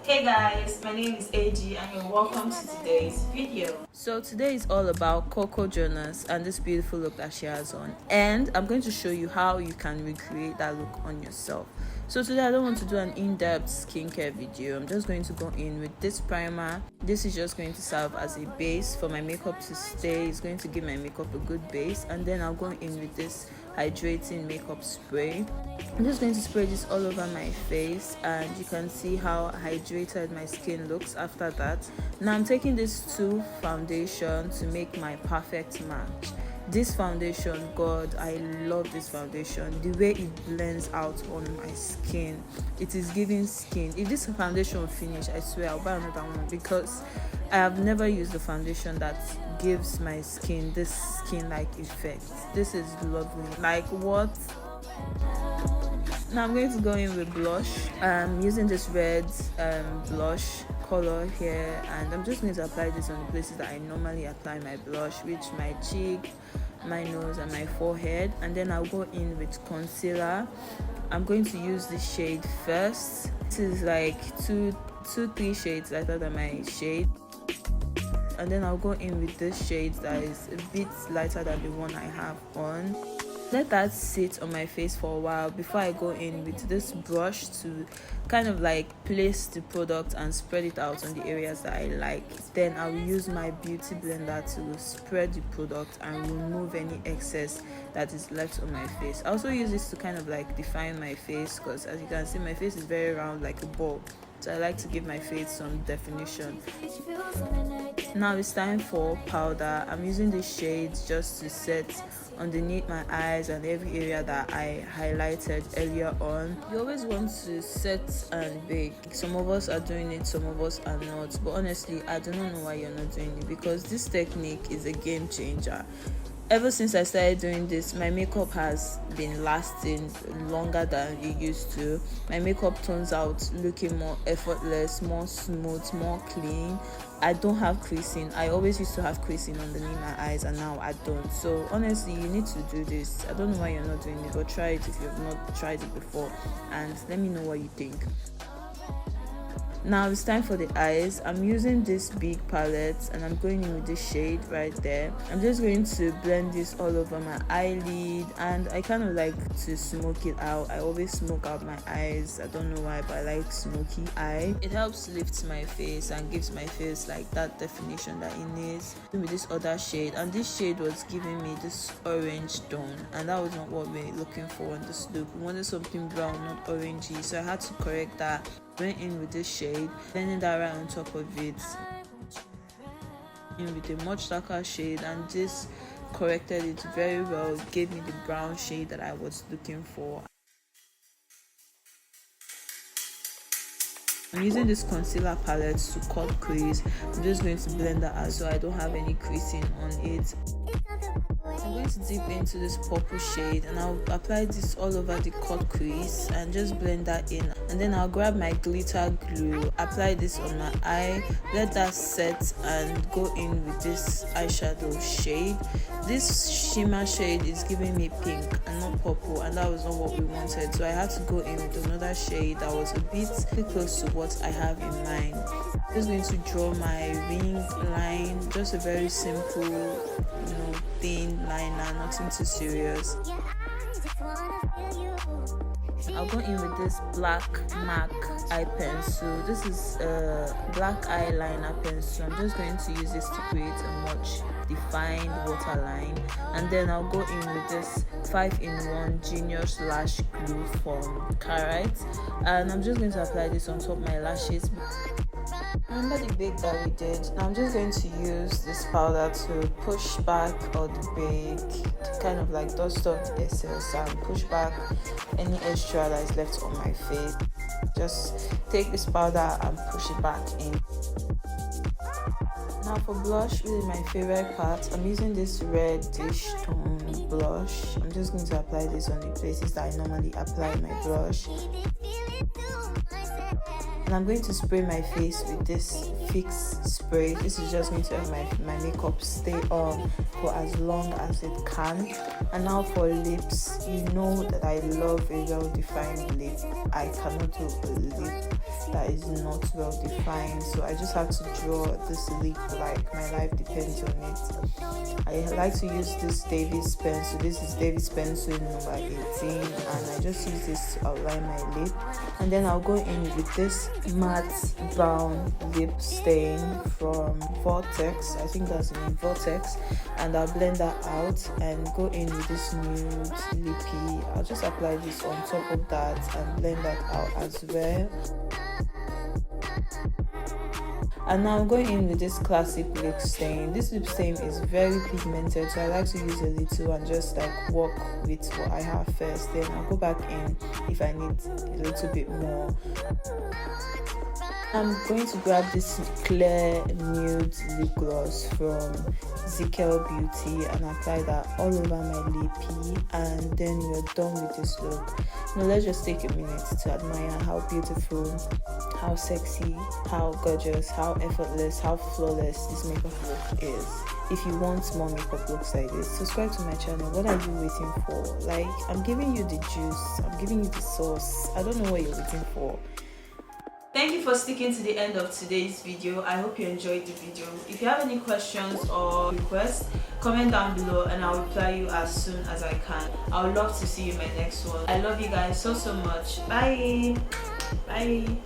Hey guys, my name is AG and you're welcome to today's video. So today is all about Coco Jonas and this beautiful look that she has on, and I'm going to show you how you can recreate that look on yourself. So today I don't want to do an in-depth skincare video. I'm just going to go in with this primer. This is just going to serve as a base for my makeup to stay. It's going to give my makeup a good base, and then I'll go in with this hydrating makeup spray. I'm just going to spray this all over my face, and you can see how hydrated my skin looks after that. Now I'm taking this 2 foundation to make my perfect match. This foundation, God, I love this foundation. The way it blends out on my skin, it is giving skin. If this foundation finish, I swear I'll buy another one, because I have never used a foundation that gives my skin this skin-like effect. This is lovely. Like, what? Now I'm going to go in with blush. I'm using this red blush color here, and I'm just going to apply this on the places that I normally apply my blush, which my cheek, my nose, and my forehead. And then I'll go in with concealer. I'm going to use this shade first. This is like 3 shades lighter than my shade. And then I'll go in with this shade that is a bit lighter than the one I have on. Let that sit on my face for a while before I go in with this brush to kind of like place the product and spread it out on the areas that I like. Then I will use my beauty blender to spread the product and remove any excess that is left on my face. I also use this to kind of like define my face, because as you can see, my face is very round like a ball. So I like to give my face some definition. Now it's time for powder. I'm using these shades just to set underneath my eyes and every area that I highlighted earlier on. You always want to set and bake. Some of us are doing it, some of us are not. But honestly, I do not know why you're not doing it, because this technique is a game changer. Ever since I started doing this, my makeup has been lasting longer than it used to. My makeup turns out looking more effortless, more smooth, more clean. I don't have creasing. I always used to have creasing underneath my eyes, and now I don't. So honestly, you need to do this. I don't know why you're not doing it, but try it if you've not tried it before, and let me know what you think. Now it's time for the eyes. I'm using this big palette and I'm going in with this shade right there. I'm just going to blend this all over my eyelid, and I kind of like to smoke it out. I always smoke out my eyes. I don't know why, but I like smoky eye. It helps lift my face and gives my face like that definition that it needs. With this other shade, and this shade was giving me this orange tone, and that was not what we're looking for in this look. We wanted something brown, not orangey, so I had to correct that. Went in with this shade, blending that right on top of it, in with a much darker shade, and this corrected it very well. It gave me the brown shade that I was looking for. I'm using this concealer palette to cut crease. I'm just going to blend that out so I don't have any creasing on it. I'm going to dip into this purple shade, and I'll apply this all over the cut crease and just blend that in. And then I'll grab my glitter glue, apply this on my eye, let that set, and go in with this eyeshadow shade. This shimmer shade is giving me pink and not purple, and that was not what we wanted, so I had to go in with another shade that was a bit close to what I have in mind. I'm just going to draw my wing line, just a very simple, thin liner, nothing too serious. I'll go in with this black MAC eye pencil. This is a black eyeliner pencil. I'm just going to use this to create a much defined waterline, and then I'll go in with this 5-in-1 Genius Lash Glue from Carrot, and I'm just going to apply this on top of my lashes. Remember the bake that we did? I'm just going to use this powder to push back all the bake, to kind of like dust off the excess and push back any extra that is left on my face. Just take this powder and push it back in. Now for blush, this is my favorite part. I'm using this reddish tone blush. I'm just going to apply this on the places that I normally apply my blush. And I'm going to spray my face with this fix spray. This is just going to help my makeup stay on for as long as it can. And now for lips, you know that I love a well-defined lip. I cannot do a lip that is not well defined, so I just have to draw this lip like my life depends on it. I like to use this David's pencil. This is David's pencil number 18, and I just use this to outline my lip. And then I'll go in with this matte brown lip stain from Vortex. I think that's the name, Vortex. And I'll blend that out and go in with this nude lippy. I'll just apply this on top of that and blend that out as well. And now I'm going in with this classic lip stain. This lip stain is very pigmented, so I like to use a little and just like work with what I have first. Then I'll go back in if I need a little bit more. I'm going to grab this clear nude lip gloss from Zikel Beauty and apply that all over my lippy, and then we're done with this look. Now let's just take a minute to admire how beautiful, how sexy, how gorgeous, how effortless, how flawless this makeup look is. If you want more makeup looks like this, subscribe to my channel. What are you waiting for? Like, I'm giving you the juice, I'm giving you the sauce. I don't know what you're waiting for. Thank you for sticking to the end of today's video. I hope you enjoyed the video. If you have any questions or requests, comment down below and I'll reply you as soon as I can. I would love to see you in my next one. I love you guys so much. Bye. Bye.